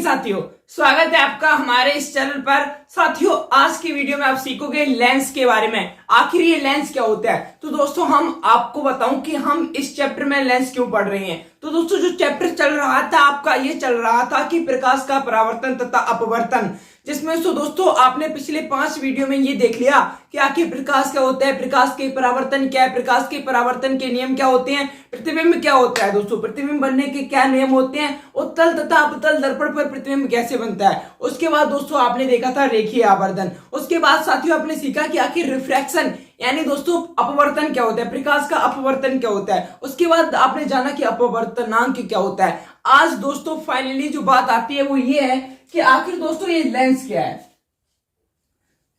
साथियों, स्वागत है आपका हमारे इस चैनल पर। साथियों, आज की वीडियो में आप सीखोगे लेंस के बारे में। आखिर ये लेंस क्या होता है। तो दोस्तों, हम आपको बताऊं कि हम इस चैप्टर में लेंस क्यों पढ़ रहे हैं। तो दोस्तों, जो चैप्टर चल रहा था आपका, ये चल रहा था कि प्रकाश का परावर्तन तथा अपवर्तन, जिसमें सो दोस्तों आपने पिछले 5 वीडियो में ये देख लिया कि आखिर प्रकाश क्या होता है, प्रकाश के परावर्तन क्या है, प्रकाश के परावर्तन के नियम क्या होते हैं, प्रतिबिंब क्या होता है। दोस्तों, प्रतिबिंब बनने के क्या नियम होते हैं, उत्तल तथा अपतल दर्पण पर प्रतिबिंब कैसे बनता है। उसके बाद दोस्तों आपने देखा था रेखीय आवर्धन। उसके बाद साथियों आपने सीखा कि आखिर रिफ्रैक्शन यानी दोस्तों अपवर्तन क्या होता है, प्रकाश का अपवर्तन क्या होता है। उसके बाद आपने जाना कि अपवर्तनांक क्या होता है। आज दोस्तों फाइनली जो बात आती है वो ये है कि आखिर दोस्तों ये लेंस क्या है।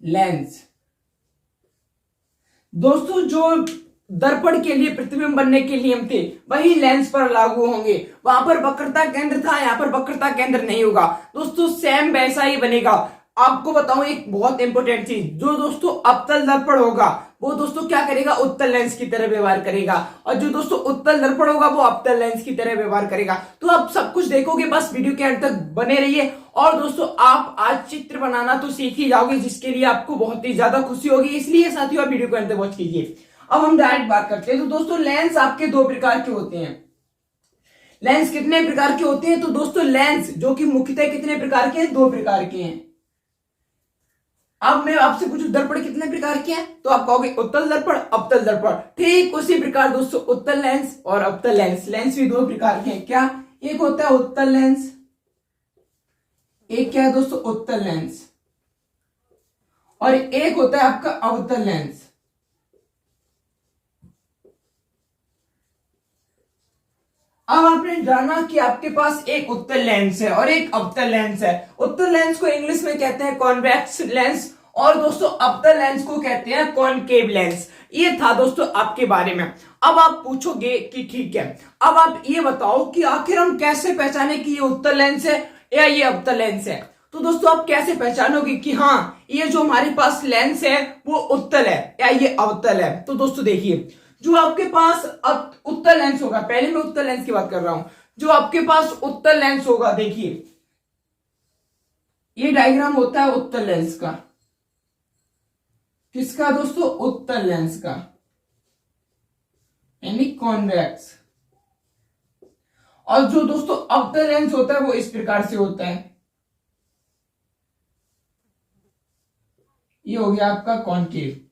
लेंस दोस्तों, जो दर्पण के लिए प्रतिबिंब बनने के नियम थे वही लेंस पर लागू होंगे। वहां पर वक्रता केंद्र था, यहां पर वक्रता केंद्र नहीं होगा। दोस्तों सेम वैसा ही बनेगा। आपको बताऊं एक बहुत इंपॉर्टेंट चीज, जो दोस्तों अवतल दर्पण होगा वो दोस्तों क्या करेगा, उत्तल लेंस की तरह व्यवहार करेगा, और जो दोस्तों उत्तल दर्पण होगा वो अवतल लेंस की तरह व्यवहार करेगा। तो आप सब कुछ देखोगे, बस वीडियो के अंत तक बने रहिए। और दोस्तों आप आज चित्र बनाना तो सीख ही जाओगे, जिसके लिए आपको बहुत ही ज्यादा खुशी होगी। इसलिए साथियों आप वीडियो के अंत तक वॉच कीजिए। अब हम डायरेक्ट बात करते हैं। तो दोस्तों लेंस आपके 2 प्रकार के होते हैं। लेंस कितने प्रकार के होते हैं। तो दोस्तों लेंस जो कि मुख्यतः कितने प्रकार के हैं, 2 प्रकार के हैं। अब मैं आपसे पूछूं दर्पण कितने प्रकार के हैं, तो आप कहोगे उत्तल दर्पण, अवतल दर्पण। ठीक उसी प्रकार दोस्तों उत्तल लेंस और अवतल लेंस, लेंस भी 2 प्रकार के हैं। क्या, एक होता है उत्तल लेंस, एक क्या है दोस्तों उत्तल लेंस, और एक होता है आपका अवतल लेंस। अब आपने जाना कि आपके पास एक उत्तल लेंस है और एक अवतल लेंस है। उत्तल लेंस को इंग्लिश में कहते हैं कॉन्वेक्स लेंस, और दोस्तों अवतल लेंस को कहते हैं कॉनकेव लेंस। ये था दोस्तों आपके बारे में। अब आप पूछोगे कि ठीक है, अब आप ये बताओ कि आखिर हम कैसे पहचाने कि ये उत्तल लेंस है या ये अवतल लेंस है। तो दोस्तों आप कैसे पहचानोगे कि हाँ ये जो हमारे पास लेंस है वो उत्तल है या ये अवतल है। तो दोस्तों देखिए, जो आपके पास उत्तल लेंस होगा, पहले मैं उत्तल लेंस की बात कर रहा हूं। जो आपके पास उत्तल लेंस होगा, देखिए ये डायग्राम होता है उत्तल लेंस का। किसका दोस्तों, उत्तल लेंस का, यानी कॉन्वेक्स। और जो दोस्तों अवतल लेंस होता है वो इस प्रकार से होता है। ये हो गया आपका कॉनकेव।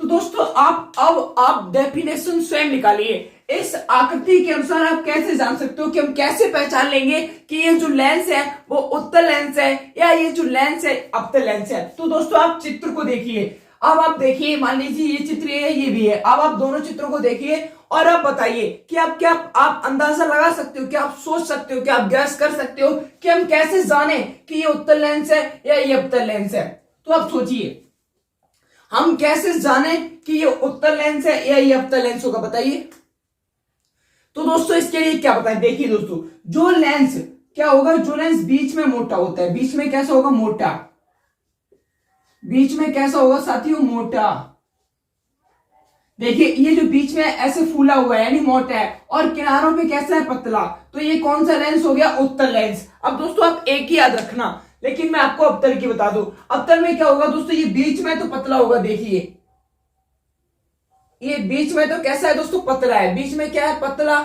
तो दोस्तों आप डेफिनेशन स्वयं निकालिए। इस आकृति के अनुसार आप कैसे जान सकते हो कि हम कैसे पहचान लेंगे कि ये जो लेंस है वो उत्तल लेंस है या ये जो लेंस है अवतल लेंस है। तो दोस्तों आप चित्र को देखिए। अब आप देखिए, मान लीजिए ये चित्र है, ये भी है। अब आप दोनों चित्रों को देखिए और आप बताइए कि आप अंदाजा लगा सकते हो, क्या आप सोच सकते हो, क्या आप गैस कर सकते हो कि हम कैसे जाने कि ये उत्तल लेंस है या ये अवतल लेंस है। तो आप सोचिए, हम कैसे जाने कि ये उत्तल लेंस है या ये अवतल लेंस होगा, बताइए। तो दोस्तों इसके लिए क्या बताएं, देखिए दोस्तों, जो लेंस क्या होगा, जो लेंस बीच में मोटा होता है, बीच में कैसा होगा, मोटा। बीच में कैसा होगा साथियों, मोटा। देखिए ये जो बीच में ऐसे फूला हुआ है यानी मोटा है, और किनारों पे कैसा है, पतला। तो ये कौन सा लेंस हो गया, उत्तल लेंस। अब दोस्तों आप एक ही याद रखना, लेकिन मैं आपको अवतल की बता दूं। अवतल में क्या होगा दोस्तों, ये बीच में तो पतला होगा। देखिए ये बीच में तो कैसा है दोस्तों, पतला है। बीच में क्या है, पतला।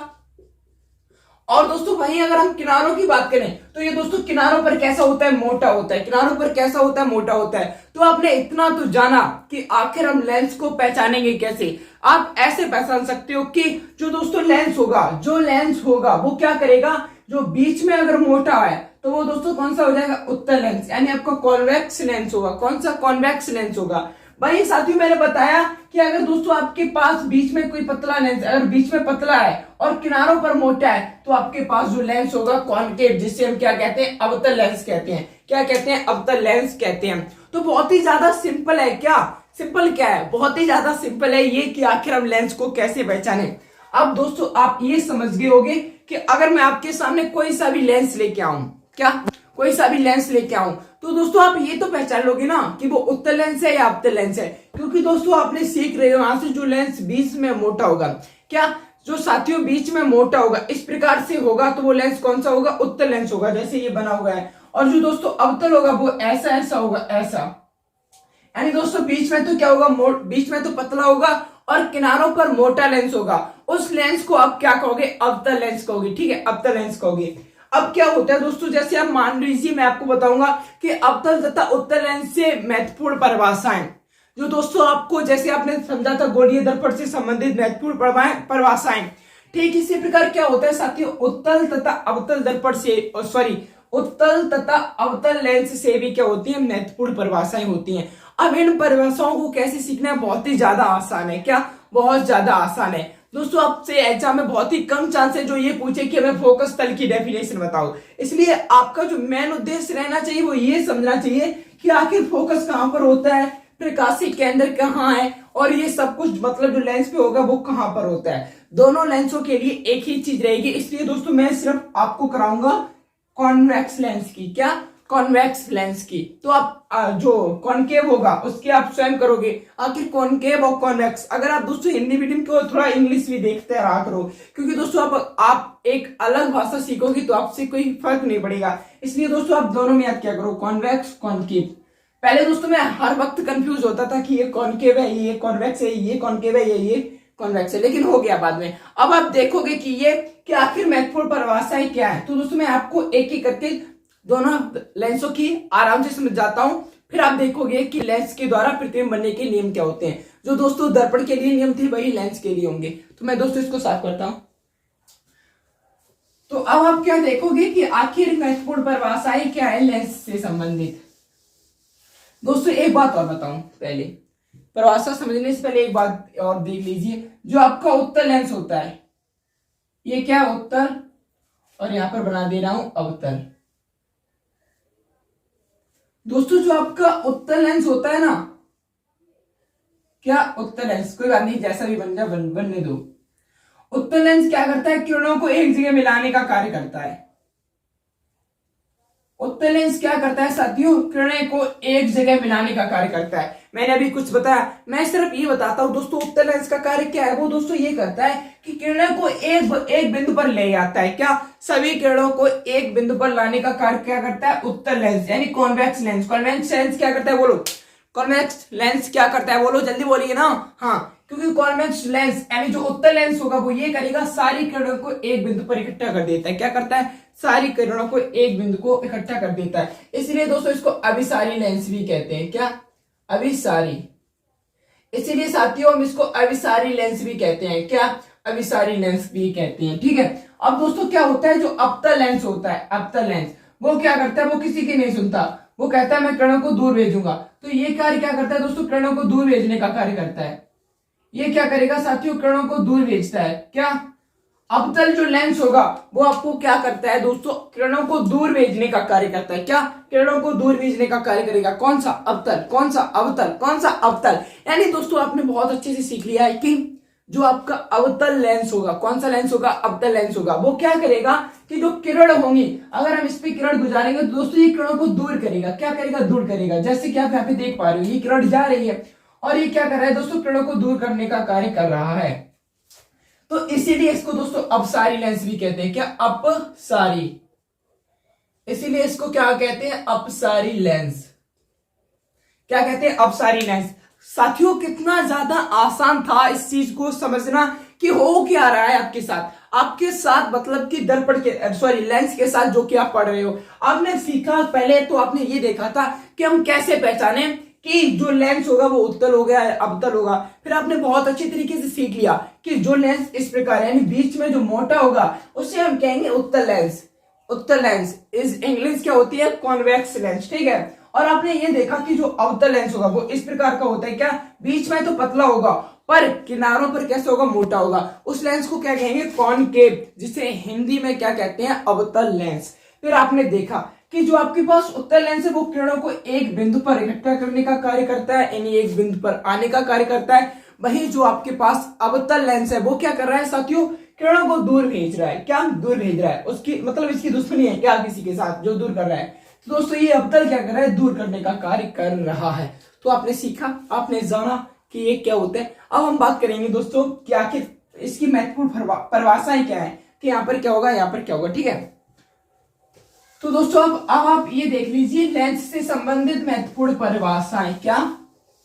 और दोस्तों वहीं अगर हम किनारों की बात करें तो ये दोस्तों किनारों पर कैसा होता है, मोटा होता है। किनारों पर कैसा होता है, मोटा होता है। तो आपने इतना तो जाना कि आखिर हम लेंस को पहचानेंगे कैसे। आप ऐसे पहचान सकते हो कि जो दोस्तों लेंस होगा, जो लेंस होगा वो क्या करेगा, जो बीच में अगर मोटा है तो वो दोस्तों कौन सा हो जाएगा, उत्तल लेंस, यानी आपका कॉन्वेक्स लेंस होगा। कौन सा, कॉन्वेक्स लेंस होगा। वही साथियों मैंने बताया कि अगर दोस्तों आपके पास बीच में कोई पतला लेंस, अगर बीच में पतला है और किनारों पर मोटा है, तो आपके पास जो लेंस होगा कॉनकेव, जिससे हम क्या कहते हैं, अवतल लेंस कहते हैं। क्या कहते हैं, अवतल लेंस कहते हैं। तो बहुत ही ज्यादा सिंपल है। क्या सिंपल, क्या है, बहुत ही ज्यादा सिंपल है ये कि आखिर हम लेंस को कैसे पहचाने। अब दोस्तों आप ये समझ गए होंगे कि अगर मैं आपके सामने कोई सा भी लेंस लेके आऊं, क्या कोई सा भी लेंस लेके आऊं, तो दोस्तों आप ये तो पहचान लोगे ना कि वो उत्तल लेंस है या अवतल लेंस है। क्योंकि दोस्तों आपने सीख रहे हो यहां से जो लेंस बीच में मोटा होगा, क्या जो साथियों बीच में मोटा होगा इस प्रकार से होगा तो वो लेंस कौन सा होगा, उत्तल लेंस होगा, जैसे ये बना हुआ है। और जो दोस्तों अवतल होगा वो ऐसा ऐसा होगा, ऐसा। यानी दोस्तों बीच में तो क्या होगा, बीच में तो पतला होगा और किनारों पर मोटा लेंस होगा। उस लेंस को आप क्या कहोगे, अवतल लेंस कहोगे। ठीक है, अवतल लेंस कहोगे। अब क्या होता है दोस्तों, जैसे आप मान लीजिए मैं आपको बताऊंगा कि अवतल तथा उत्तल लेंस से महत्वपूर्ण परिभाषाएं, जो दोस्तों आपको जैसे आपने समझा था गोलीय दर्पण से संबंधित महत्वपूर्ण परिभाषाएं, ठीक इसी प्रकार क्या होता है साथियों, उत्तल तथा अवतल दर्पण से सॉरी उत्तल तथा अवतल लेंस से भी क्या होती है, महत्वपूर्ण परिभाषाएं होती हैं। अब इन परिभाषाओं को कैसे सीखना है, बहुत ही ज्यादा आसान है। क्या, बहुत ज्यादा आसान है दोस्तों। आपसे एग्जाम में बहुत ही कम चांस है जो ये पूछे कि हमें फोकस तल की डेफिनेशन बताओ। इसलिए आपका जो मेन उद्देश्य रहना चाहिए वो ये समझना चाहिए कि आखिर फोकस कहां पर होता है, प्रकाशीय केंद्र कहाँ है, और ये सब कुछ मतलब जो लेंस पे होगा वो कहां पर होता है। दोनों लेंसों के लिए एक ही चीज रहेगी। इसलिए दोस्तों मैं सिर्फ आपको कराऊंगा कॉन्वेक्स लेंस की। क्या, कॉन्वेक्स लेंस की। तो आप जो कॉनकेव होगा उसके आप स्वयं करोगे। आखिर कॉनकेव और कॉन्वेक्स, अगर आप दोस्तों हिंदी मीडियम को थोड़ा इंग्लिश भी देखते रहा करो, क्योंकि दोस्तों आप एक अलग भाषा सीखोगे तो आपसे कोई फर्क नहीं पड़ेगा। इसलिए दोस्तों आप दोनों में याद क्या करो, कॉन्वेक्स कॉनकेव। पहले दोस्तों मैं हर वक्त कंफ्यूज होता था कि ये कॉनकेव है, ये कॉन्वेक्स है, ये कॉनकेव है, ये कॉन्वेक्स है, लेकिन हो गया बाद में। अब आप देखोगे कि ये कि आखिर महत्वपूर्ण परिभाषाएं क्या है। तो दोस्तों मैं आपको एक एक करके दोनों लेंसों की आराम से समझाता हूं, फिर आप देखोगे कि लेंस के द्वारा प्रतिबिंब बनने के नियम क्या होते हैं। जो दोस्तों दर्पण के लिए नियम थे वही लेंस के लिए होंगे। तो मैं दोस्तों इसको साफ करता हूं। तो अब आप क्या देखोगे कि आखिर महत्वपूर्ण परिभाषाएं क्या है लेंस से संबंधित। दोस्तों एक बात और बताऊं, पहले परिभाषा समझने से पहले एक बात और देख लीजिए। जो आपका उत्तल लेंस होता है, ये क्या है, उत्तल, और यहां पर बना दे रहा हूं अवतल। दोस्तों जो आपका उत्तल लेंस होता है ना, क्या उत्तल लेंस, कोई बात नहीं जैसा भी बन जाए बनने दो। उत्तल लेंस क्या करता है, किरणों को एक जगह मिलाने का कार्य करता है। उत्तल लेंस क्या करता है साथियों, किरणें को एक जगह मिलाने का कार्य करता है। मैंने अभी कुछ बताया, मैं सिर्फ ये बताता हूं दोस्तों उत्तल लेंस का कार्य क्या है। वो दोस्तों ये करता है कि किरणों को एक बिंदु पर ले आता है। क्या, सभी किरणों को एक बिंदु पर लाने का कार्य क्या करता है, उत्तल लेंस यानी कॉन्वेक्स लेंस। कॉन्वेक्स लेंस क्या करता है बोलो, कॉन्वेक्स लेंस क्या करता है बोलो, जल्दी बोलिए ना। हाँ, क्योंकि कॉन्वेक्स लेंस यानी जो उत्तल लेंस होगा वो ये करेगा, सारी किरणों को एक बिंदु पर इकट्ठा कर देता है। क्या करता है, सारी किरणों को एक बिंदु को इकट्ठा कर देता है। इसलिए दोस्तों इसको अभिसारी लेंस भी कहते हैं। क्या, अभिसारी। इसीलिए साथियों हम इसको अभिसारी लेंस भी कहते हैं। क्या, अभिसारी लेंस भी कहते हैं। ठीक है। अब दोस्तों क्या होता है, जो अवतल लेंस होता है, अवतल लेंस वो क्या करता है, वो किसी की नहीं सुनता। वो कहता है मैं किरणों को दूर भेजूंगा। तो ये कार्य क्या करता है दोस्तों, किरणों को दूर भेजने का कार्य करता है। ये क्या करेगा साथियों, किरणों को दूर भेजता है। क्या, अवतल जो लेंस होगा वो आपको क्या करता है दोस्तों, किरणों को दूर भेजने का कार्य करता है। क्या, किरणों को दूर भेजने का कार्य करेगा। कौन सा, अवतल। कौन सा, अवतल। कौन सा, अवतल। यानी दोस्तों आपने बहुत अच्छे से सीख लिया है कि जो आपका अवतल लेंस होगा, कौन सा लेंस होगा, अवतल लेंस होगा, वो क्या करेगा कि जो किरण होंगी अगर हम इस पे किरण गुजारेंगे तो दोस्तों ये किरणों को दूर करेगा। क्या करेगा, दूर करेगा। जैसे कि आप यहाँ पे देख पा रहे हो ये किरण जा रही है और ये क्या कर रहा है दोस्तों, किरणों को दूर करने का कार्य कर रहा है। तो इसीलिए इसको दोस्तों अपसारी लेंस भी कहते हैं। क्या, अपसारी। इसीलिए इसको क्या कहते हैं, अपसारी लेंस। क्या कहते हैं, अपसारी लेंस। साथियों कितना ज्यादा आसान था इस चीज को समझना कि हो क्या रहा है आपके साथ मतलब कि दर्पण के लेंस के साथ जो कि आप पढ़ रहे हो। आपने सीखा, पहले तो आपने ये देखा था कि हम कैसे पहचाने कि जो लेंस होगा वो उत्तल होगा या अवतल होगा। फिर आपने बहुत अच्छी तरीके से सीख लिया कि जो लेंस इस प्रकार यानी बीच में जो मोटा होगा उसे हम कहेंगे उत्तल लेंस। उत्तल लेंस इज इंग्लिश क्या होती है, कॉन्वेक्स लेंस। ठीक है। और आपने ये देखा कि जो अवतल लेंस होगा वो इस प्रकार का होता है। क्या, बीच में तो पतला होगा पर किनारों पर कैसे होगा, मोटा होगा। उस लेंस को क्या कहेंगे, कॉनकेव, जिसे हिंदी में क्या कहते हैं, अवतल लेंस। फिर आपने देखा कि जो आपके पास उत्तल लेंस है वो किरणों को एक बिंदु पर इकट्ठा करने का कार्य करता है, यानी एक बिंदु पर आने का कार्य करता है। वहीं जो आपके पास अवतल लेंस है वो क्या कर रहा है साथियों, किरणों को दूर भेज रहा है। क्या, दूर भेज रहा है। उसकी मतलब इसकी दुश्मनी है क्या किसी के साथ जो दूर कर रहा है। तो दोस्तों ये अवतल क्या कर रहा है, दूर करने का कार्य कर रहा है। तो आपने सीखा, आपने जाना कि ये क्या होता है। अब हम बात करेंगे दोस्तों कि आखिर इसकी महत्वपूर्ण परिभाषाएं क्या है कि यहाँ पर क्या होगा, यहाँ पर क्या होगा, ठीक है। तो दोस्तों अब आप ये देख लीजिए लेंस से संबंधित महत्वपूर्ण परिभाषाएं, क्या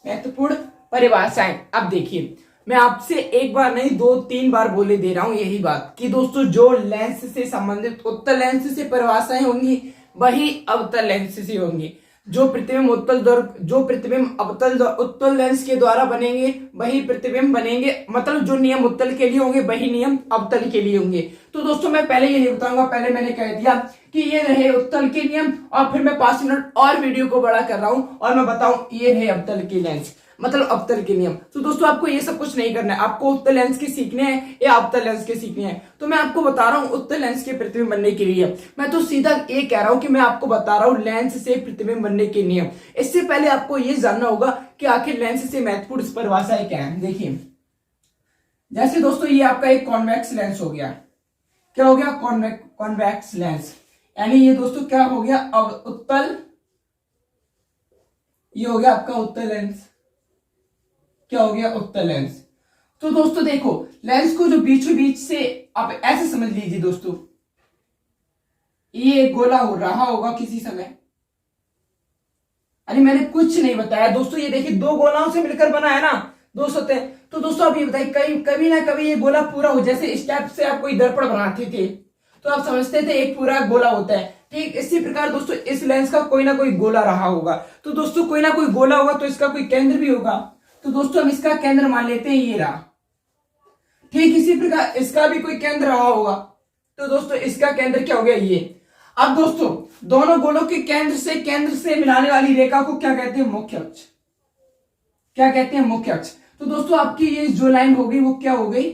महत्वपूर्ण परिभाषाएं। अब देखिए मैं आपसे एक बार नहीं 2-3 बार बोले दे रहा हूं यही बात कि दोस्तों जो लेंस से संबंधित उत्तल लेंस से परिभाषाएं होंगी वही अवतल लेंस से होंगी। जो प्रतिबिंब उत्तल लेंस के द्वारा बनेंगे वही प्रतिबिंब बनेंगे, मतलब जो नियम उत्तल के लिए होंगे वही नियम अवतल के लिए होंगे। तो दोस्तों मैं पहले ये नहीं बताऊंगा, पहले मैंने कह दिया कि ये रहे उत्तल के नियम और फिर मैं 5 मिनट और वीडियो को बड़ा कर रहा हूं और मैं बताऊं ये रहे अवतल के लेंस, मतलब अवतल के नियम। तो दोस्तों आपको ये सब कुछ नहीं करना है, आपको उत्तल लेंस के सीखने हैं या अवतल लेंस के सीखने हैं। तो मैं आपको बता रहा हूं उत्तल लेंस के प्रतिबिंब बनने के लिए मैं तो सीधा ये कह रहा हूं कि मैं आपको बता रहा हूं लेंस से प्रतिबिंब बनने के नियम। इससे पहले आपको ये जानना होगा कि आखिर लेंस से महत्वपूर्ण परिभाषाएं क्या है। देखिए जैसे दोस्तों ये आपका एक कॉन्वेक्स लेंस हो गया, क्या हो गया, कॉन्वेक्स लेंस, यानी ये दोस्तों क्या हो गया, उत्तल, ये हो गया आपका उत्तल लेंस, क्या हो गया, उत्तल लेंस। तो दोस्तों देखो लेंस को जो बीचों बीच से आप ऐसे समझ लीजिए दोस्तों, ये गोला हो रहा होगा किसी समय, अरे मैंने कुछ नहीं बताया दोस्तों, ये देखिए 2 गोलाओं से मिलकर बना है ना 2 सतह। तो दोस्तों आप ये बताइए कभी ना कभी ये गोला पूरा हो, जैसे इस टाइप से आप कोई दर्पण बनाते थे तो आप समझते थे एक पूरा गोला होता है, ठीक इसी प्रकार दोस्तों इस लेंस का कोई ना कोई गोला रहा होगा। तो दोस्तों कोई ना कोई गोला होगा तो इसका कोई केंद्र भी होगा, तो दोस्तों हम इसका केंद्र मान लेते हैं ये रहा, ठीक इसी प्रकार इसका भी कोई केंद्र रहा होगा, तो दोस्तों इसका केंद्र क्या हो गया ये। अब दोस्तों दोनों गोलों के केंद्र से मिलाने वाली रेखा को क्या कहते हैं, मुख्य अक्ष, क्या कहते हैं, मुख्य अक्ष। तो दोस्तों आपकी ये जो लाइन हो गई वो क्या हो गई,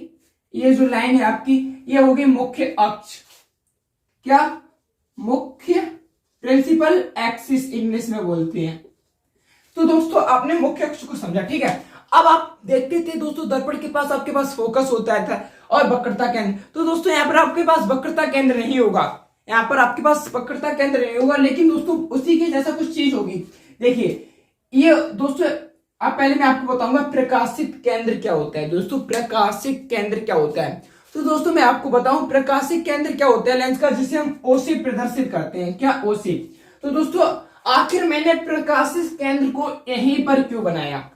ये जो लाइन है आपकी ये हो गई मुख्य अक्ष, क्या, मुख्य, प्रिंसिपल एक्सिस इंग्लिश में बोलते हैं। तो दोस्तों आपने मुख्य अक्ष को समझा, ठीक है। अब आप देखते थे दोस्तों दर्पण के पास आपके पास फोकस होता था और वक्रता केंद्र। तो दोस्तों यहाँ पर आपके पास वक्रता केंद्र नहीं होगा, यहाँ पर आपके पास वक्रता केंद्र नहीं होगा, लेकिन दोस्तों उसी के जैसा कुछ चीज होगी। देखिए ये दोस्तों अब पहले मैं आपको बताऊंगा प्रकाशित केंद्र क्या होता है। दोस्तों प्रकाशित केंद्र क्या होता है, तो दोस्तों मैं आपको बताऊं प्रकाशित केंद्र क्या होता है लेंस का, जिसे हम O से प्रदर्शित करते हैं, क्या, O से। तो दोस्तों आखिर मैंने प्रकाशित केंद्र को यहीं पर क्यों बनाया,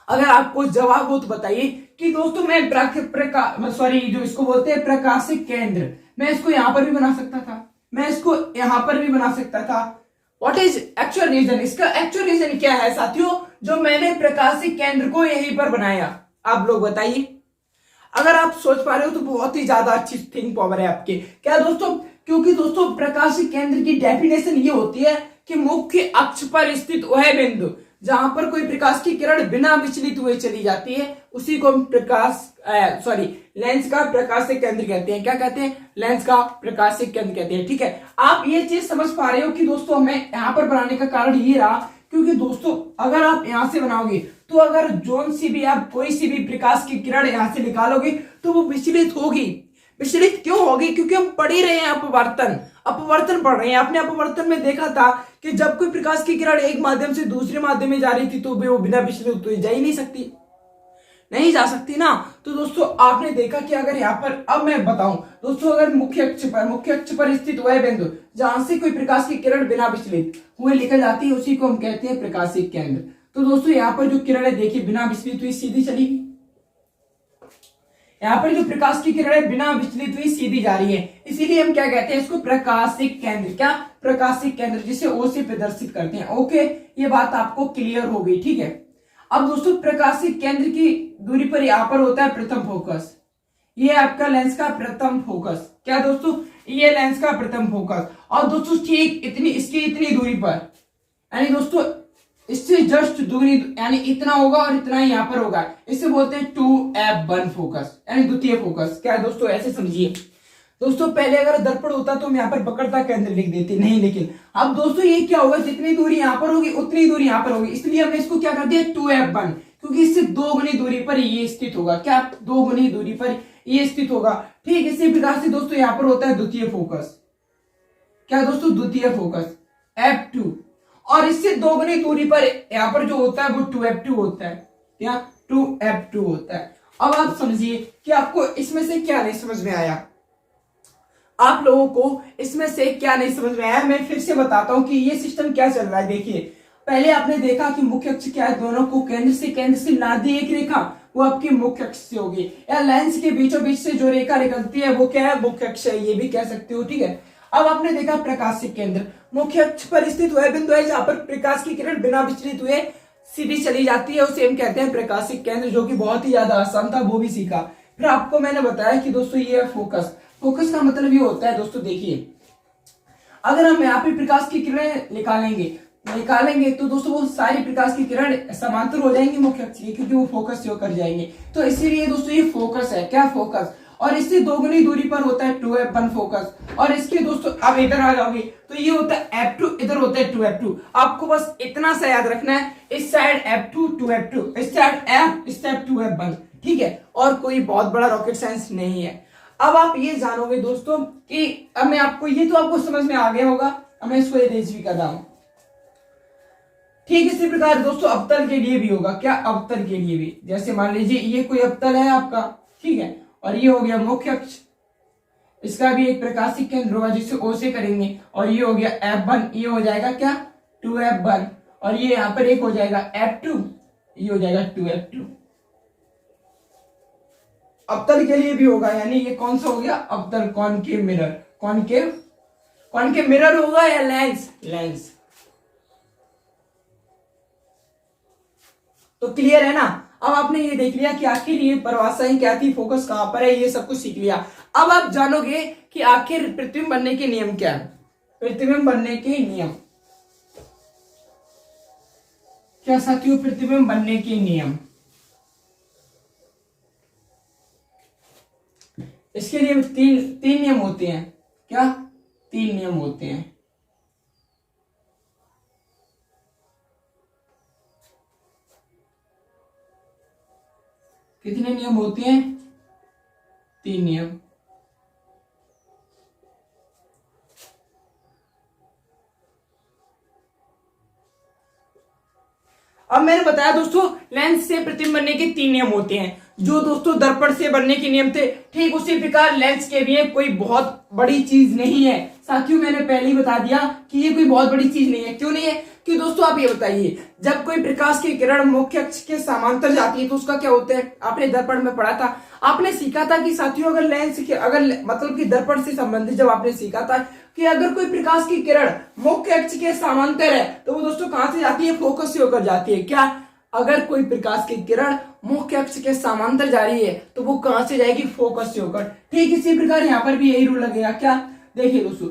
अगर आपको जवाब हो तो बताइए कि दोस्तों मैं सॉरी जो इसको बोलते हैं प्रकाशित केंद्र, मैं इसको यहां पर भी बना सकता था, मैं इसको यहां पर भी बना सकता था। व्हाट इज एक्चुअल रीजन, इसका एक्चुअल रीजन क्या है साथियों जो मैंने प्रकाशित केंद्र को यहीं पर बनाया, आप लोग बताइए। अगर आप सोच पा रहे हो तो बहुत ही ज्यादा अच्छी थिंक पावर है आपके, क्या दोस्तों, क्योंकि दोस्तों प्रकाशित केंद्र की डेफिनेशन ये होती है कि मुख्य अक्ष पर स्थित वह बिंदु जहां पर कोई प्रकाश की किरण बिना विचलित हुए चली जाती है उसी को हम लेंस का प्रकाशित केंद्र कहते हैं। क्या कहते हैं, लेंस का प्रकाशित केंद्र कहते हैं, ठीक है। आप ये चीज समझ पा रहे हो कि दोस्तों हमें यहाँ पर बनाने का कारण ये रहा क्योंकि दोस्तों अगर आप यहां से बनाओगे तो अगर जोन सी भी आप कोई सी भी प्रकाश की किरण यहां से निकालोगे तो वो विचलित होगी। विचलित क्यों होगी, क्योंकि हम पढ़ ही रहे हैं अपवर्तन पढ़ रहे हैं। आपने अपवर्तन में देखा था कि जब कोई प्रकाश की किरण एक माध्यम से दूसरे माध्यम में जा रही थी तो वो बिना विचलित हुए जा ही नहीं जा सकती ना। तो दोस्तों आपने देखा कि अगर यहाँ पर, अब मैं बताऊं दोस्तों, अगर मुख्य अक्ष पर स्थित वह बिंदु जहां से कोई प्रकाश की किरण बिना विचलित हुए निकल जाती है उसी को हम कहते हैं प्रकाशित केंद्र। तो दोस्तों यहाँ पर जो किरणें देखिए बिना विचलित हुई सीधी चली, यहाँ पर जो प्रकाश की किरणें बिना विचलित हुई सीधी जा रही है, इसीलिए हम क्या कहते हैं इसको प्रकाशित केंद्र, क्या, प्रकाशित केंद्र, जिसे O से प्रदर्शित करते हैं। ओके, ये बात आपको क्लियर हो गई, ठीक है। अब दोस्तों प्रकाशित केंद्र की दूरी पर यहाँ पर होता है प्रथम फोकस, ये आपका लेंस का प्रथम फोकस, क्या दोस्तों, ये लेंस का प्रथम फोकस। और दोस्तों ठीक इतनी दूरी पर, यानी दोस्तों इससे जस्ट दुगनी, यानी इतना होगा और इतना यहाँ पर होगा, इसे बोलते हैं 2f1 फोकस, यानी द्वितीय फोकस। क्या है दोस्तों, ऐसे समझिए। दोस्तों पहले अगर दर्पण होता तो हम यहाँ पर वक्रता केंद्र लिख देते, नहीं, लेकिन अब दोस्तों ये क्या होगा, जितनी दूरी यहाँ पर होगी उतनी दूरी यहाँ पर होगी, इसलिए हमने इसको क्या कर दिया 2f1, क्योंकि इससे 2 गुनी दूरी पर ये स्थित होगा, क्या, 2 गुनी दूरी पर ये स्थित होगा। ठीक इसी प्रकार से दोस्तों यहाँ पर होता है द्वितीय फोकस, क्या दोस्तों, द्वितीय फोकस f2, और इससे 2 गुनी दूरी पर यहाँ पर जो होता है वो 2f2 होता है, क्या, 2f2 होता है। अब आप समझिए कि आपको इसमें से क्या नहीं समझ में आया। आप लोगों को इसमें से क्या नहीं समझ में आया, मैं फिर से बताता हूं कि ये सिस्टम क्या चल रहा है। देखिए, पहले आपने देखा कि मुख्य अक्ष क्या है, दोनों को केंद्र से लादी एक रेखा, वो आपकी मुख्य अक्ष से होगी, या लेंस के बीचों बीच से जो रेखा निकलती है वो क्या है, मुख्य अक्ष है, ये भी कह सकते हो। ठीक है, अब आपने देखा प्रकाशिक केंद्र मुख्य अक्ष पर स्थित वह बिंदु है जहां पर प्रकाश की किरण बिना विचलित हुए सीधी चली जाती है, उसे हम कहते हैं प्रकाशिक केंद्र, जो कि बहुत ही ज्यादा आसान था, वो भी सीखा। फिर आपको मैंने बताया कि दोस्तों ये है फोकस। फोकस का मतलब ये होता है दोस्तों, देखिए अगर हम यहाँ पे प्रकाश की किरणें निकालेंगे तो दोस्तों वो सारी प्रकाश की किरण समांतर हो जाएंगी मुख्य अक्ष के, क्योंकि वो फोकस से होकर जाएंगे। तो इसीलिए दोस्तों ये फोकस है, क्या फोकस, और इससे दोगुनी दूरी पर होता है 2f1 फोकस। और इसके दोस्तों अब इधर आ जाओगे तो ये होता है f2, इधर होता है 2f2। आपको बस इतना सा याद रखना है, इस साइड f2 2f2, इस साइड f, इस साइड 2f1। ठीक है, और कोई बहुत बड़ा रॉकेट साइंस नहीं है। अब आप ये जानोगे दोस्तों कि अब मैं आपको, ये तो आपको समझ में आ गया होगा, अब मैं इसको इरेज भी कर रहा हूं। ठीक इसी प्रकार दोस्तों अवतल के लिए भी होगा, क्या, अवतल के लिए भी, जैसे मान लीजिए ये कोई अवतल है आपका, ठीक है, और ये हो गया मुख्य अक्ष, इसका भी एक प्रकाशिक केंद्र होगा जिसे O से करेंगे, और ये हो गया F1, ये हो जाएगा क्या 2F1, और ये यहां पर एक हो जाएगा F2, ये हो जाएगा 2F2। अवतल के लिए भी होगा, यानी ये कौन सा हो गया अवतल, कॉनकेव मिरर, कॉनकेव मिरर होगा या लेंस। तो क्लियर है ना। अब आपने ये देख लिया कि आखिर ये परिभाषाएं क्या थी, फोकस कहां पर है, ये सब कुछ सीख लिया। अब आप जानोगे कि आखिर प्रतिबिंब बनने के नियम क्या है। प्रतिबिंब बनने के नियम क्या साथियों, प्रतिबिंब बनने के नियम, इसके लिए तीन नियम होते हैं, क्या, 3 नियम होते हैं। कितने नियम होते हैं, 3 नियम। अब मैंने बताया दोस्तों लेंस से प्रतिबिंब बनने के 3 नियम होते हैं, जो दोस्तों दर्पण से बनने के नियम थे। ठीक उसी प्रकार लेंस के भी कोई बहुत बड़ी चीज नहीं है साथियों, मैंने पहले ही बता दिया कि ये कोई बहुत बड़ी चीज नहीं है। क्यों नहीं है, कि दोस्तों आप ये बताइए, जब कोई प्रकाश की किरण मुख्य अक्ष के समांतर जाती है तो उसका क्या होता है, आपने दर्पण में पढ़ा था, आपने सीखा था कि साथियों अगर लेंस के, अगर मतलब कि दर्पण से संबंधित जब आपने सीखा था कि अगर कोई प्रकाश की किरण मुख्य अक्ष के समांतर है तो वो दोस्तों कहां से जाती है, फोकस से होकर जाती है। क्या, अगर कोई प्रकाश की किरण मुख्य अक्ष के समांतर जा रही है तो वो कहां से जाएगी, फोकस से होकर। ठीक इसी प्रकार यहां पर भी यही रूल लगेगा। क्या, देखिए दोस्तों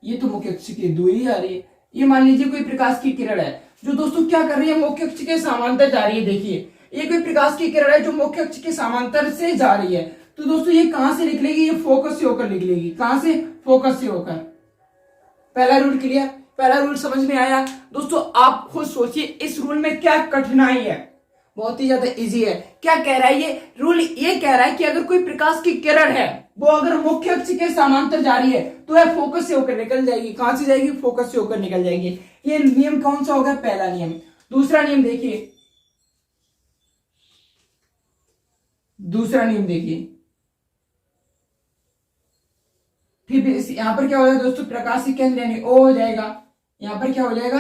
ये तो मुख्य अक्ष की दूरी आ रही है, ये मान लीजिए कोई प्रकाश की किरण है जो दोस्तों क्या कर रही है, मुख्य अक्ष के समांतर जा रही है। देखिए ये कोई प्रकाश की किरण है जो मुख्य अक्ष के समांतर से जा रही है, तो दोस्तों ये कहां से निकलेगी, ये फोकस से होकर निकलेगी। कहां से, फोकस से होकर। पहला रूल क्लियर, पहला रूल समझ में आया दोस्तों। आप खुद सोचिए इस रूल में क्या कठिनाई है, बहुत ही ज्यादा इजी है। क्या कह रहा है ये रूल, ये कह रहा है कि अगर कोई प्रकाश की किरण है वो अगर मुख्य अक्ष के समांतर जा रही है तो वह फोकस से होकर निकल जाएगी। कहां से जाएगी, फोकस से होकर निकल जाएगी। ये नियम कौन सा होगा, पहला नियम। दूसरा नियम देखिए, ठीक है, यहां पर क्या हो जाएगा दोस्तों, प्रकाश की केंद्र यानी O हो जाएगा, यहां पर क्या हो जाएगा,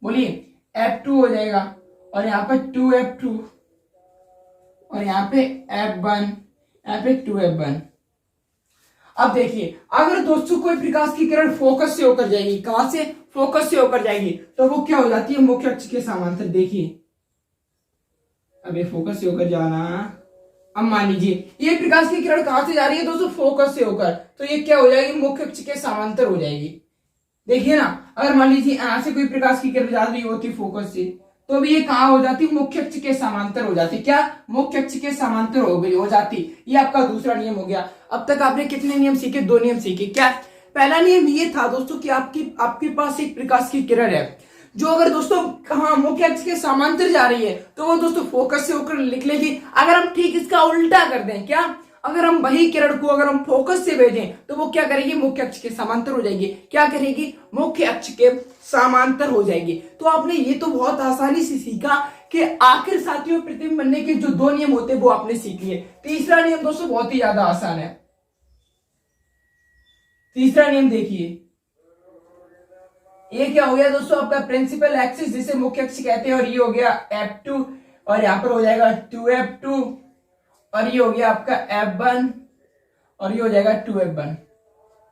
बोलिए F2 हो जाएगा, और यहाँ पर 2F2, और यहाँ पे F1, यहाँ पे 2F1। अब देखिए अगर दोस्तों कोई प्रकाश की किरण फोकस से होकर जाएगी, कहां से, फोकस से होकर जाएगी, तो वो क्या हो जाती है, मुख्य अक्ष के समांतर। देखिए अब ये फोकस से होकर जाना, अब मान लीजिए ये प्रकाश की किरण कहां से जा रही है दोस्तों, फोकस से होकर, तो ये क्या हो जाएगी, मुख्य अक्ष के समांतर हो जाएगी। देखिए ना, अगर मान लीजिए यहां से कोई प्रकाश की किरण जा रही होती फोकस से, तो भी ये कहां हो जाती, मुख्य अक्ष के समांतर हो जाती। क्या, मुख्य अक्ष के समांतर हो जाती। ये आपका दूसरा नियम हो गया। अब तक आपने कितने नियम सीखे, 2 नियम सीखे। क्या, पहला नियम ये था दोस्तों कि आपके पास एक प्रकाश की किरण है जो अगर दोस्तों कहां, मुख्य अक्ष के समांतर जा रही है तो वो दोस्तों फोकस से होकर निकलेगी। अगर हम ठीक इसका उल्टा कर दें, क्या, अगर हम वही किरण को अगर हम फोकस से भेजें तो वो क्या करेगी, मुख्य अक्ष के समांतर हो जाएगी। क्या करेगी, मुख्य अक्ष के समांतर हो जाएगी। तो आपने ये तो बहुत आसानी से सीखा कि कि आखिर साथियों प्रतिबिंब बनने के जो दो नियम होते हैं वो आपने सीख लिए। तीसरा नियम दोस्तों बहुत ही ज्यादा आसान है। तीसरा नियम देखिए, ये क्या हो गया दोस्तों आपका प्रिंसिपल एक्सिस जिसे मुख्य अक्ष कहते हैं, और ये हो गया F2 और यहां पर हो जाएगा 2F2 और ये हो गया आपका F1 और ये हो जाएगा 2F1।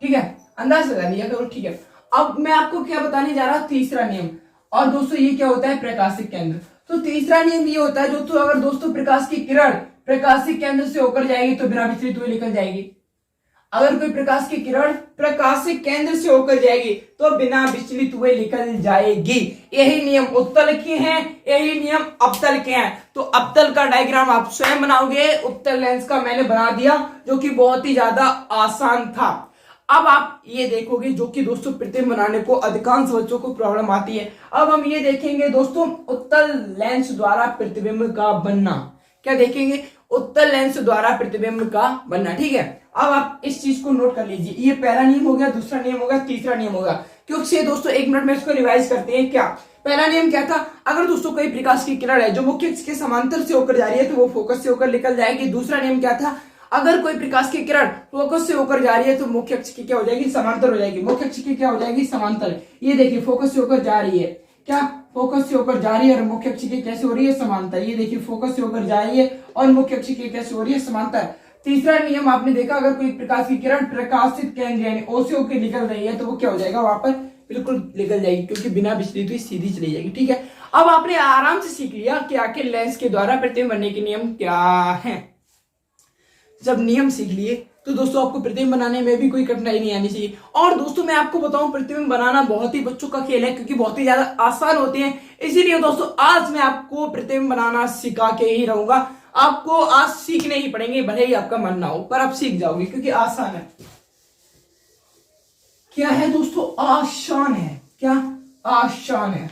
ठीक है, अंदाज लगा लिया करो। ठीक है, अब मैं आपको क्या बताने जा रहा हूं, तीसरा नियम। और दोस्तों ये क्या होता है, प्रकाशिक केंद्र। तो तीसरा नियम ये होता है दोस्तों, अगर दोस्तों प्रकाश की किरण प्रकाशिक केंद्र से होकर जाएगी तो बिना विचलित हुए निकल जाएगी। अगर कोई प्रकाश की किरण प्रकाशिक केंद्र से होकर जाएगी तो बिना विचलित हुए निकल जाएगी। यही नियम उत्तल के हैं, यही नियम अवतल के हैं। तो अवतल का डायग्राम आप स्वयं बनाओगे, उत्तल लेंस का मैंने बना दिया जो कि बहुत ही ज्यादा आसान था। अब आप ये देखोगे जो कि दोस्तों प्रतिबिंब बनाने को अधिकांश बच्चों को प्रॉब्लम आती है। अब हम ये देखेंगे दोस्तों उत्तल लेंस द्वारा प्रतिबिंब का बनना। क्या देखेंगे, उत्तल लेंस द्वारा प्रतिबिंब का बनना। ठीक है, अब आप इस चीज को नोट कर लीजिए। ये पहला नियम हो गया, दूसरा नियम होगा, तीसरा नियम होगा। क्योंकि दोस्तों 1 मिनट में इसको रिवाइज करते हैं। क्या पहला नियम क्या था, अगर दोस्तों कोई प्रकाश की किरण है जो मुख्य अक्ष के समांतर से होकर जा रही है तो वो फोकस से होकर निकल जाएगी। दूसरा नियम क्या था, अगर कोई प्रकाश की किरण फोकस से होकर जा रही है तो मुख्य अक्ष की क्या हो जाएगी, समांतर हो जाएगी। मुख्य अक्ष की क्या हो जाएगी, समांतर। ये देखिए फोकस से होकर जा रही है, क्या फोकस से होकर जा रही है और मुख्य अक्ष की कैसे हो रही है, समांतर। ये देखिए फोकस से होकर जा रही है और मुख्य अक्ष की कैसे हो रही है, समांतर। तीसरा नियम आपने देखा, अगर कोई प्रकाश की किरण प्रकाशित केंद्र यानी ओ से होकर निकल रही है तो वो क्या हो जाएगा, वहां पर बिल्कुल निकल जाएगी क्योंकि बिना विचलित हुई सीधी चली जाएगी। ठीक है, अब आपने आराम से सीख लिया कि आखिर लेंस के द्वारा प्रतिबिंब बनने के नियम क्या है। जब नियम सीख लिए तो दोस्तों आपको प्रतिबिंब बनाने में भी कोई कठिनाई नहीं आनी चाहिए। और दोस्तों मैं आपको बताऊं, प्रतिबिंब बनाना बहुत ही बच्चों का खेल है क्योंकि बहुत ही ज्यादा आसान होते हैं। इसीलिए दोस्तों आज मैं आपको प्रतिबिंब बनाना सिखा के ही रहूंगा। आपको आज सीखने ही पड़ेंगे, भले ही आपका मन ना हो, पर आप सीख जाओगे क्योंकि आसान है। क्या है दोस्तों, आसान है। क्या आसान है,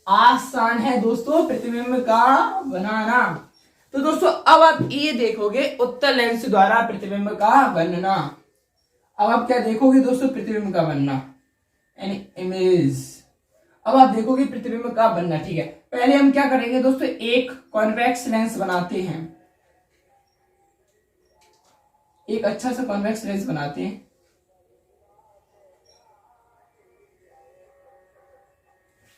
आसान है दोस्तों प्रतिबिंब का बनाना। तो दोस्तों अब आप ये देखोगे उत्तल लेंस द्वारा प्रतिबिंब का बनना। अब आप क्या देखोगे दोस्तों, प्रतिबिंब का बनना यानी इमेज। अब आप देखोगे प्रतिबिंब का बनना। ठीक है, पहले हम क्या करेंगे दोस्तों, एक कॉन्वेक्स लेंस बनाते हैं। एक अच्छा सा कॉन्वेक्स लेंस बनाते हैं।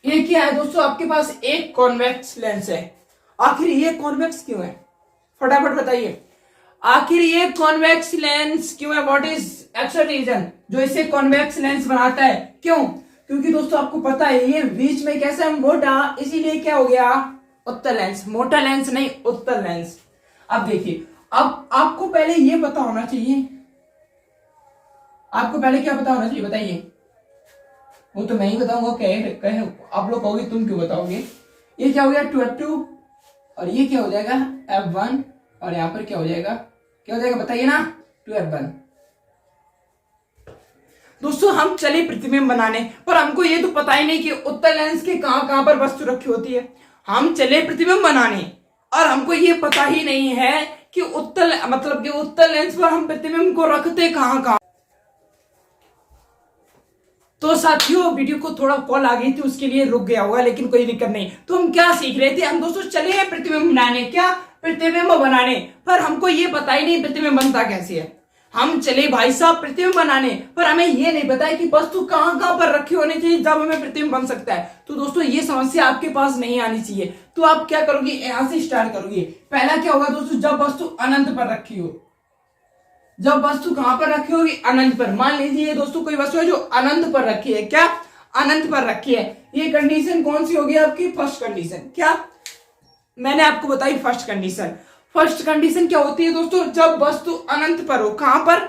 ये क्या है दोस्तों, आपके पास एक कॉन्वेक्स लेंस है। आखिर ये कॉन्वेक्स क्यों है, फटाफट बताइए। आखिर ये कॉन्वेक्स लेंस क्यों है, व्हाट इज एक्चुअल रीजन जो इसे कॉन्वेक्स लेंस बनाता है, क्यों? क्योंकि दोस्तों आपको पता है ये बीच में कैसा है, मोटा, इसीलिए क्या हो गया, उत्तल लेंस। मोटा लेंस नहीं, उत्तल लेंस। अब देखिए, अब आपको पहले ये पता होना चाहिए, आपको पहले क्या पता होना चाहिए बताइए। वो तो मैं ही बताऊंगा, कहे आप लोग कहोगे तुम क्यों बताओगे। ये क्या हो गया 2F2 और ये क्या हो जाएगा F1 और यहां पर क्या हो जाएगा, क्या हो जाएगा बताइए ना, 2F1। दोस्तों हम चले प्रतिबिंब बनाने, पर हमको ये तो पता ही नहीं कि उत्तल लेंस के कहां कहां पर वस्तु रखी होती है। हम चले प्रतिबिंब बनाने और हमको ये पता ही नहीं है कि उत्तल मतलब कि उत्तल लेंस पर हम प्रतिबिंब को रखते कहां कहां। तो साथियों वीडियो को थोड़ा कॉल आ गई थी, उसके लिए रुक गया होगा, लेकिन कोई दिक्कत नहीं। तो हम क्या सीख रहे थे, हम दोस्तों चले हैं प्रतिबिंब बनाने, क्या प्रतिबिंब बनाने, पर हमको ये पता ही नहीं प्रतिबिंब बनता कैसे है। हम चले भाई साहब प्रतिबिंब बनाने, पर हमें ये नहीं पता है कि वस्तु कहां कहां पर रखी होनी चाहिए जब हमें प्रतिबिंब बन सकता है। तो दोस्तों ये समस्या आपके पास नहीं आनी चाहिए। तो आप क्या करोगे, यहां से स्टार्ट करोगे। पहला क्या होगा दोस्तों, जब वस्तु अनंत पर रखी हो। जब वस्तु कहां पर रखी होगी, अनंत पर। मान लीजिए दोस्तों कोई वस्तु है जो अनंत पर रखी है, क्या अनंत पर रखी है। ये कंडीशन कौन सी होगी आपकी, फर्स्ट कंडीशन। क्या मैंने आपको बताई, फर्स्ट कंडीशन। फर्स्ट कंडीशन क्या होती है दोस्तों, जब वस्तु अनंत पर हो। कहां पर,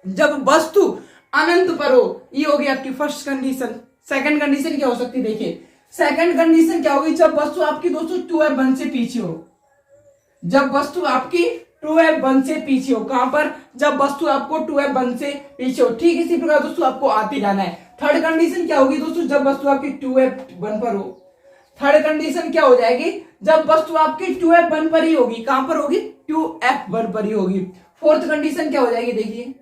जब वस्तु अनंत पर हो, ये होगी आपकी फर्स्ट कंडीशन। सेकंड कंडीशन क्या हो सकती है, देखिए सेकंड कंडीशन क्या होगी, जब वस्तु आपकी दोस्तों 2F1 से पीछे हो। जब वस्तु आपकी 2F1 से पीछे हो, कहां पर, जब वस्तु आपको 2F1 से पीछे हो। ठीक इसी प्रकार दोस्तों आपको आते जाना है। थर्ड कंडीशन क्या होगी दोस्तों, जब वस्तु आपकी 2F1 पर हो। थर्ड कंडीशन क्या हो जाएगी, जब वस्तु आपकी 2F1 पर ही होगी। कहां पर होगी, 2F1 पर ही होगी। फोर्थ कंडीशन क्या हो जाएगी, देखिए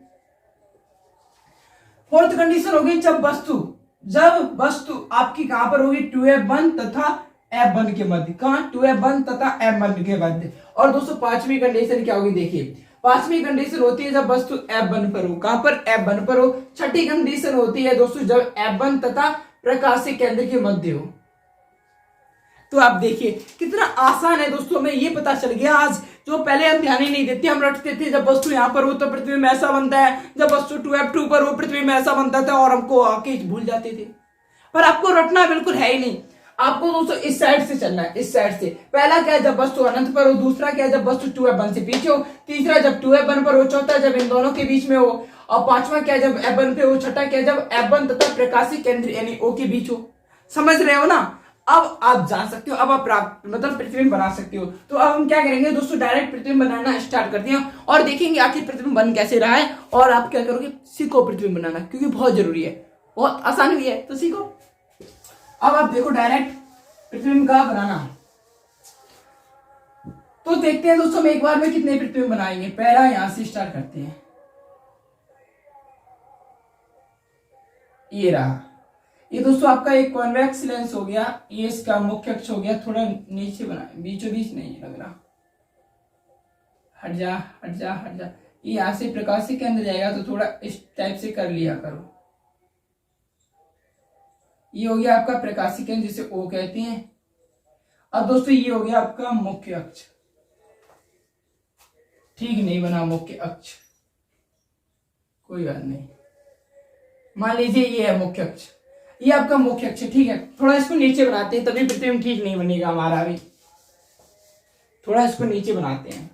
फोर्थ कंडीशन होगी, जब वस्तु जब वस्तु आपकी कहां पर होगी 2F1 तथा F1 के मध्य, कहां 2F1 तथा F1 के मध्य। और दोस्तों पांचवी कंडीशन क्या होगी देखिए, पांचवी कंडीशन होती है जब वस्तु F1 पर हो, कहां पर F1 पर हो। छठी कंडीशन होती है दोस्तों जब F1 तथा प्रकाशीय केंद्र के मध्य हो। तो आप देखिए कितना आसान है दोस्तों, हमें ये पता चल गया आज, जो पहले हम ध्यान ही नहीं देते, हम रटते थे जब वस्तु यहां पर हो तो पृथ्वी में ऐसा बनता है, जब वस्तु 2F2 पर हो पृथ्वी में ऐसा बनता था, और हमको आके भूल जाते थे। पर आपको रटना बिल्कुल है ही नहीं, आपको दोस्तों इस साइड से चलना है, इस साइड से। पहला क्या है जब वस्तु अनंत पर हो, दूसरा क्या है जब वस्तु 2F1 से पीछे हो, तीसरा जब 2F1 पर हो, चौथा जब इन दोनों के बीच में हो, और पांचवा क्या है जब F1 पे हो, छठा क्या है जब F1 तथा प्रकाशीय केंद्र यानी O के बीच हो। समझ रहे हो ना? अब आप जान सकते हो, अब आप मतलब प्रतिबिंब बना सकते हो। तो अब हम क्या करेंगे दोस्तों, डायरेक्ट प्रतिबिंब बनाना स्टार्ट करते हैं और देखेंगे आखिर प्रतिबिंब बन कैसे रहा है। और आप क्या करोगे, सीखो प्रतिबिंब बनाना, क्योंकि बहुत जरूरी है, बहुत आसान भी है, तो सीखो। अब आप देखो डायरेक्ट प्रतिबिंब का बनाना। तो देखते हैं दोस्तों हम एक बार में कितने प्रतिबिंब बनाएंगे। पहला यहां से स्टार्ट करते हैं, ये रहा, ये दोस्तों आपका एक कॉन्वेक्स लेंस हो गया, ये इसका मुख्य अक्ष हो गया। थोड़ा नीचे बना, बीचों बीच नहीं लग रहा, हट जा हट जा हट जा। ये यहां से प्रकाशीय केंद्र जाएगा तो थोड़ा इस टाइप से कर लिया करो। ये हो गया आपका प्रकाशीय केंद्र जिसे O कहते हैं। अब दोस्तों ये हो गया आपका मुख्य अक्ष, ठीक नहीं बना मुख्य अक्ष, कोई बात नहीं, मान लीजिए ये है मुख्य अक्ष, ये आपका मुख्य अक्ष, ठीक है। थोड़ा इसको नीचे बनाते हैं, तभी प्रतिबिंब ठीक नहीं बनेगा हमारा भी। थोड़ा इसको नीचे बनाते हैं,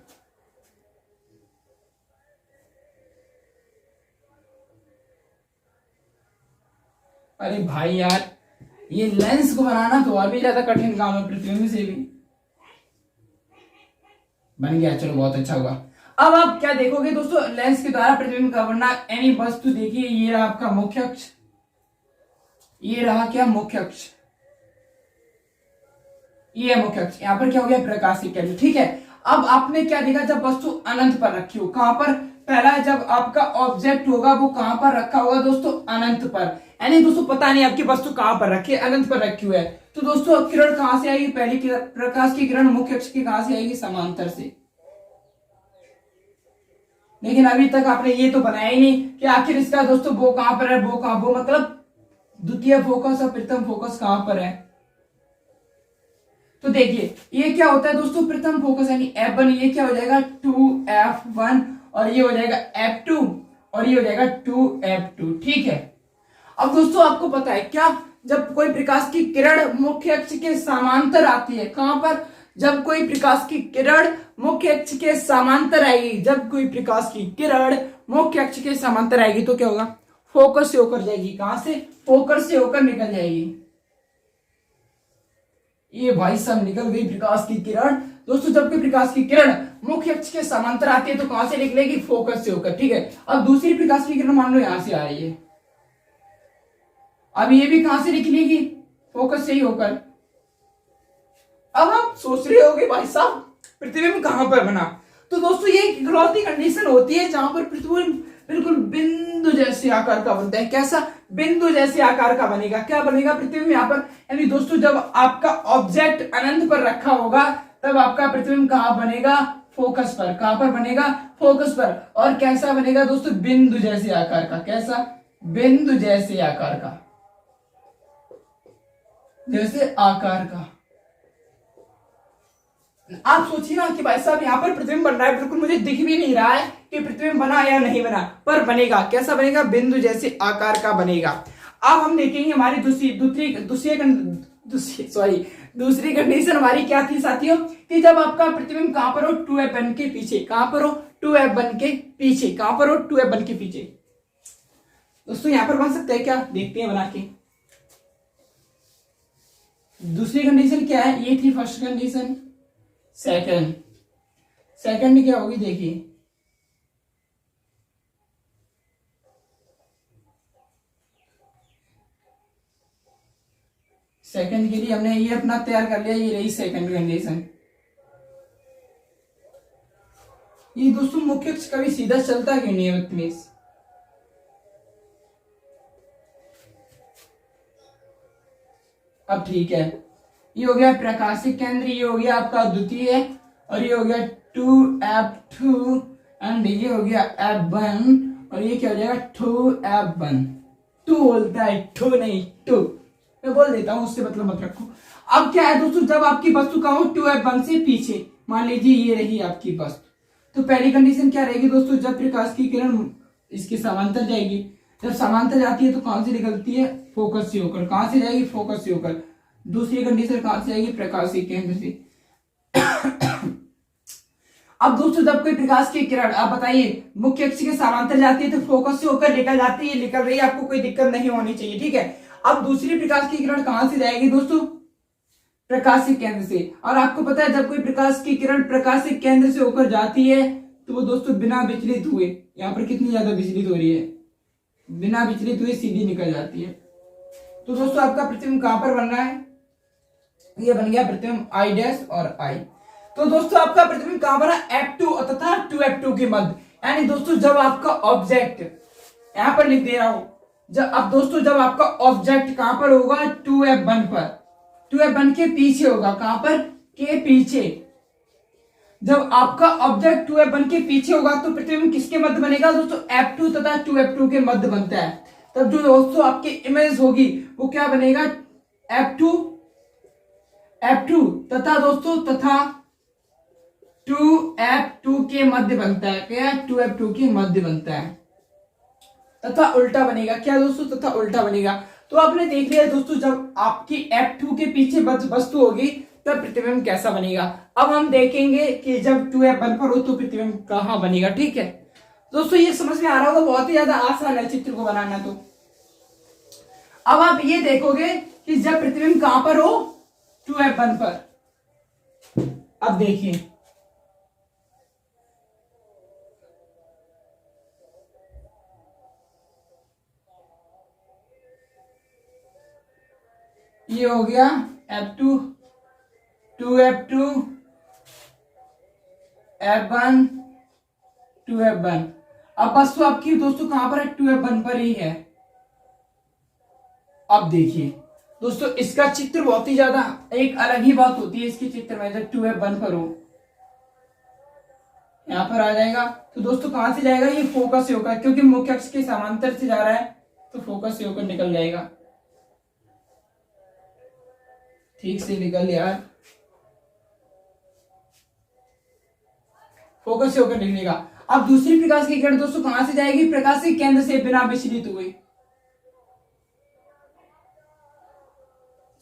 अरे भाई यार, ये लेंस को बनाना तो और भी ज्यादा कठिन काम है प्रतिबिंब से भी। बन गया, चलो बहुत अच्छा हुआ। अब आप क्या देखोगे दोस्तों, लेंस के द्वारा प्रतिबिंब का बनना, यानी वस्तु देखिए, ये रहा आपका मुख्य अक्ष, ये रहा क्या मुख्य अक्ष, ये मुख्य अक्ष, यहां पर क्या हो गया प्रकाशीय केंद्र, ठीक है। अब आपने क्या देखा, जब वस्तु अनंत पर रखी हो, कहां पर, पहला जब आपका ऑब्जेक्ट होगा वो कहां पर रखा होगा दोस्तों, अनंत पर। यानी दोस्तों पता नहीं आपकी वस्तु कहां पर रखी है, अनंत पर रखी हुई है, तो दोस्तों किरण कहां से आएगी, पहली प्रकाश की किरण मुख्य अक्ष की कहां से आएगी, समांतर से। लेकिन अभी तक आपने ये तो बनाया ही नहीं कि आखिर इसका दोस्तों वो कहां पर है, वो कहां, वो मतलब द्वितीय फोकस और प्रथम फोकस कहां पर है। तो देखिए ये क्या होता है दोस्तों, प्रथम फोकस यानी F1, ये क्या हो जाएगा 2F1, और ये हो जाएगा F2, और ये हो जाएगा 2F2, ठीक है। अब दोस्तों आपको पता है क्या, जब कोई प्रकाश की किरण मुख्य अक्ष के समांतर आती है, कहां पर, जब कोई प्रकाश की किरण मुख्य अक्ष के समांतर आएगी, जब कोई प्रकाश की किरण मुख्य अक्ष के समांतर आएगी तो क्या होगा, फोकस से होकर जाएगी, कहां से, फोकस से होकर निकल जाएगी। ये भाई सब निकल गई प्रकाश की किरण। दोस्तों जब कोई प्रकाश की किरण मुख्य अक्ष के समांतर आती है तो कहां से निकलेगी, फोकस से होकर, ठीक है। अब दूसरी प्रकाश की किरण मान लो यहां से आ रही है, अब ये भी कहां से निकलेगी, फोकस से ही होकर। अब आप सोच रहे होगे भाई साहब प्रतिबिंब कहां पर बना, तो दोस्तों ये इकलौती कंडीशन होती है जहां पर प्रतिबिंब बिल्कुल बिंदु जैसे आकार का बनता है। कैसा, बिंदु जैसे आकार का बनेगा, क्या बनेगा प्रतिबिंब यहाँ पर। यानी दोस्तों जब आपका ऑब्जेक्ट अनंत पर रखा होगा तब आपका प्रतिबिंब कहां बनेगा, फोकस पर। कहां पर बनेगा, फोकस पर। और कैसा बनेगा दोस्तों, बिंदु जैसे आकार का। कैसा, बिंदु जैसे आकार का, जैसे आकार का। आप सोचिए ना कि भाई साहब यहाँ पर प्रतिबिंब बन रहा है, बिल्कुल मुझे दिख भी नहीं रहा है कि प्रतिबिंब बना या नहीं बना, पर बनेगा। कैसा बनेगा, बिंदु जैसे आकार का बनेगा। अब हम देखेंगे हमारी दूसरी कंडीशन हमारी क्या थी साथियों, कि जब आपका प्रतिबिंब कहां पर हो, 2F1 के पीछे। कहां पर हो, 2F1 के पीछे। कहां पर हो, 2F1 के पीछे। दोस्तों यहां पर बन सकता है क्या, देखते हैं बना के। दूसरी कंडीशन क्या है, ये थी फर्स्ट कंडीशन। सेकंड क्या होगी देखिए, सेकंड के लिए हमने ये अपना तैयार कर लिया, ये रही सेकंड कंडीशन। ये दोस्तों मुख्य अक्ष कभी सीधा चलता क्यों नहीं है बदतमीज। अब ठीक है, ये हो गया प्रकाशिक केंद्र, ये हो गया आपका द्वितीय, और ये हो गया 2F2 एंड ये हो गया F1, और ये क्या हो जाएगा 2F1। 2 बोलता है, 2 नहीं 2, मैं बोल देता हूँ, उससे मतलब मत रखो। अब क्या है दोस्तों, जब आपकी वस्तु का हो 2F1 से पीछे, मान लीजिए ये रही आपकी वस्तु, तो पहली कंडीशन क्या रहेगी दोस्तों, जब प्रकाश की किरण इसके समांतर जाएगी, जब समांतर जाती है तो कहां से निकलती है, फोकस से होकर। कहां से जाएगी, फोकस से होकर। दूसरी कंडीशन कहां से जाएगी, प्रकाशिक केंद्र से। अब दोस्तों जब कोई प्रकाश की किरण, आप बताइए, मुख्य अक्ष के समांतर जाती है तो फोकस से होकर निकल जाती है, निकल रही है, आपको कोई दिक्कत नहीं होनी चाहिए, ठीक है। अब दूसरी प्रकाश की किरण कहां से जाएगी दोस्तों, प्रकाशिक केंद्र से। और आपको पता है जब कोई प्रकाश की किरण प्रकाशिक केंद्र से होकर जाती है तो वो दोस्तों बिना विचलित हुए, यहाँ पर कितनी ज्यादा विचलित हो रही है, बिना विचलित हुए सीधी निकल जाती है। तो दोस्तों आपका प्रतिबिंब कहां पर बन रहा है, ये बन गया प्रतिबिंब I डैश और I। तो दोस्तों आपका प्रतिबिंब कहां पर है, F2 तथा 2F2 के मध्य। यानी दोस्तों जब आपका ऑब्जेक्ट, यहां पर लिख दे रहा हूं, अब दोस्तों जब आपका ऑब्जेक्ट कहां पर होगा, 2F1 पर, 2F1 के पीछे होगा, कहां पर, के पीछे। जब आपका ऑब्जेक्ट 2F1 के पीछे होगा तो प्रतिबिंब किसके मध्य बनेगा दोस्तों, F2 तथा 2F2 के मध्य बनता है। तब जो दोस्तों आपकी इमेज होगी वो क्या बनेगा, F2 तथा दोस्तों तथा 2F2 के मध्य बनता है, क्या 2F2 के मध्य बनता है, तथा उल्टा बनेगा, क्या दोस्तों, तथा उल्टा बनेगा। तो आपने देख लिया दोस्तों, जब आपकी F2 के पीछे वस्तु होगी तब प्रतिबिंब कैसा बनेगा। अब हम देखेंगे कि जब 2F1 पर हो तो प्रतिबिंब कहां बनेगा, ठीक है दोस्तों। ये समझ में आ रहा होगा, बहुत ही ज्यादा आसान है चित्र को बनाना। तो अब आप ये देखोगे कि जब प्रतिबिंब कहां पर हो, 2F1 पर। अब देखिए, ये हो गया F2, 2F2, F1, 2F1। अब वस्तु आपकी दोस्तों कहां पर है, 2F1 पर ही है। अब देखिए दोस्तों, इसका चित्र बहुत ही ज्यादा एक अलग ही बात होती है इसके चित्र में, जब 2F1 पर हो, यहां पर आ जाएगा तो दोस्तों कहां से जाएगा, ये फोकस से होकर, क्योंकि मुख्य अक्ष के समांतर से जा रहा है तो फोकस से होकर निकल जाएगा। ठीक से निकल यार, फोकस से होकर निकलेगा। अब दूसरी प्रकाश की किरण दोस्तों कहां से जाएगी, प्रकाशिक केंद्र से बिना विचलित हुए।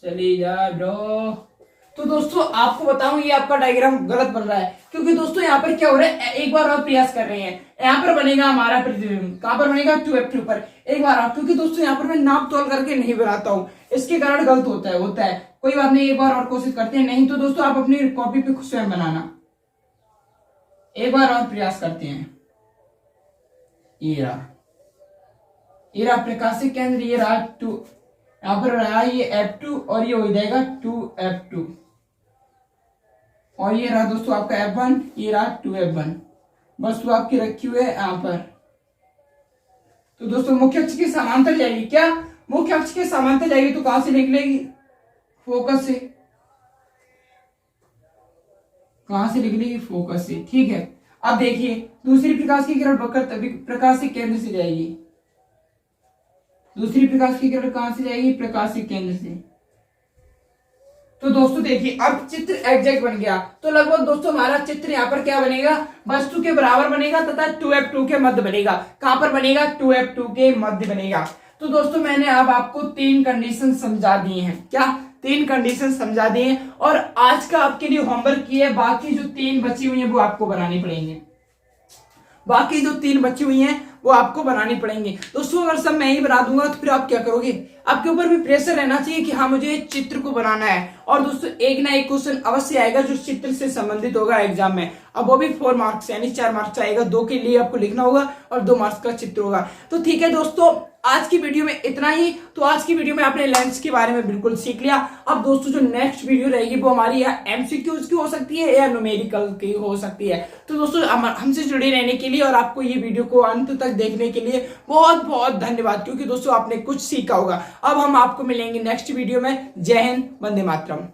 चलिए यार ब्रो। तो दोस्तों आपको बताऊं, ये आपका डायग्राम गलत बन रहा है, क्योंकि दोस्तों यहाँ पर क्या हो रहा है, एक बार और प्रयास कर रहे हैं। यहाँ पर बनेगा हमारा प्रतिबिंब, कहां पर बनेगा, 2F2 पर। एक बार आप, क्योंकि दोस्तों यहाँ पर मैं नाप तोल करके नहीं बनाता हूँ, इसके कारण गलत होता है। कोई बात नहीं, एक बार और कोशिश करते हैं, नहीं तो दोस्तों आप अपनी कॉपी पे खुद स्वयं बनाना। एक बार और प्रयास करते हैं। ये रहा प्रकाशिक केंद्र, ये रहा 2, यहां पर रहा ये F2 और ये हो जाएगा 2F2, और ये रहा दोस्तों आपका F1, ये रहा 2F1। वस्तु आपकी रखी हुई है यहां पर। तो दोस्तों मुख्य अक्ष के समांतर जाएगी, क्या मुख्य अक्ष के समांतर जाएगी तो कहां से निकलेगी, फोकस से। कहां से निकलेगी, फोकस से, ठीक है। अब देखिए दूसरी प्रकाश की किरण प्रकाशिक केंद्र से जाएगी। दूसरी प्रकाश की किरण कहां से जाएगी, प्रकाशिक केंद्र से। तो दोस्तों देखिए अब चित्र एग्जैक्ट बन गया। तो लगभग दोस्तों हमारा चित्र यहाँ पर क्या बनेगा, वस्तु के बराबर बनेगा तथा 2F2 के मध्य बनेगा। कहां पर बनेगा, 2F2 के मध्य बनेगा। तो दोस्तों मैंने अब आपको 3 कंडीशन समझा दी हैं, क्या 3 कंडीशन समझा दी हैं। और आज का आपके लिए होमवर्क की है, बाकी जो 3 बची हुई है वो आपको बनानी पड़ेंगे। बाकी जो 3 बची हुई हैं वो आपको बनानी पड़ेंगे। दोस्तों अगर सब मैं ही बना दूंगा तो फिर आप क्या करोगे, आपके ऊपर भी प्रेशर रहना चाहिए कि हाँ मुझे चित्र को बनाना है। और दोस्तों एक ना एक क्वेश्चन अवश्य आएगा जो चित्र से संबंधित होगा एग्जाम में। अब वो भी 4 मार्क्स यानी 4 मार्क्स आएगा, 2 के लिए आपको लिखना होगा और 2 मार्क्स का चित्र होगा। तो ठीक है दोस्तों, आज की वीडियो में इतना ही। तो आज की वीडियो में आपने लेंस के बारे में बिल्कुल सीख लिया। अब दोस्तों जो नेक्स्ट वीडियो रहेगी वो हमारी या MCQs की हो सकती है या न्यूमेरिकल की हो सकती है। तो दोस्तों हमसे जुड़े रहने के लिए और आपको ये वीडियो को अंत तक देखने के लिए बहुत बहुत धन्यवाद, क्योंकि दोस्तों आपने कुछ सीखा होगा। अब हम आपको मिलेंगे नेक्स्ट वीडियो में। जय हिंद, वंदे मातरम।